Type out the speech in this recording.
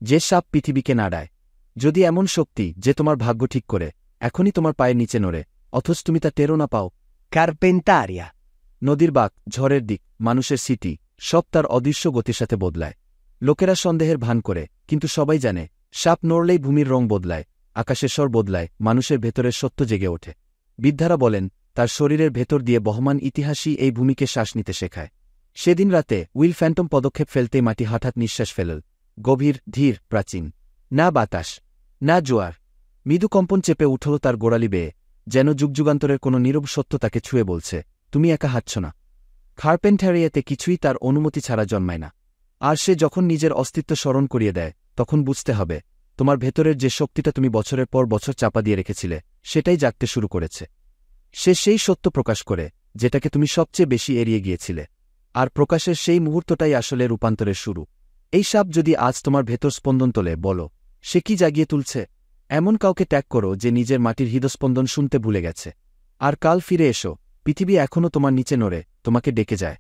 যে সাপ পৃথিবীকে নাড়ায়। যদি এমন শক্তি যে তোমার ভাগ্য ঠিক করে, এখনই তোমার পায়ের নিচে নড়ে, অথচ তুমি তা টেরও না পাও। Carpentaria. নদীর বাঁক, ঝড়ের দিক, মানুষের স্মৃতি, সব তার অদৃশ্য গতির সাথে বদলায়। লোকেরা সন্দেহের ভান করে, কিন্তু সবাই জানে সাপ নড়লেই ভূমির রং বদলায়, আকাশের স্বর বদলায়, মানুষের ভেতরের সত্য জেগে ওঠে। বিদ্যারা বলেন তার শরীরের ভেতর দিয়ে বহমান ইতিহাসই এই ভূমিকে শ্বাস নিতে শেখায়। সেদিন রাতে উইল ফ্যান্টম পদক্ষেপ ফেলতেই মাটি হঠাৎ নিঃশ্বাস ফেলল। গভীর, ধীর, প্রাচীন। না বাতাস, না জোয়ার। মৃদু কম্পন চেপে উঠল তার গোড়ালি বেয়ে, যেন যুগযুগান্তরের কোনো নীরব সত্য তাকে ছুঁয়ে বলছে, তুমি একা হাঁটছ না। কার্পেন্টারিয়াতে কিছুই তার অনুমতি ছাড়া জন্মায় না। আর সে যখন নিজের অস্তিত্ব স্মরণ করিয়ে দেয়, তখন বুঝতে হবে তোমার ভেতরের যে শক্তিটা তুমি বছরের পর বছর চাপা দিয়ে রেখেছিলে, সেটাই জাগতে শুরু করেছে। সে সেই সত্য প্রকাশ করে যেটাকে তুমি সবচেয়ে বেশি এড়িয়ে গিয়েছিলে। আর প্রকাশের সেই মুহূর্তটাই আসলে রূপান্তরের শুরু। এই সাপ যদি আজ তোমার ভেতর স্পন্দন তোলে, বলো সে কি জাগিয়ে তুলছে। এমন কাউকে ত্যাগ করো যে নিজের মাটির হৃদস্পন্দন শুনতে ভুলে গেছে। আর কাল ফিরে এসো, পৃথিবী এখনও তোমার নিচে নড়ে, তোমাকে ডেকে যায়।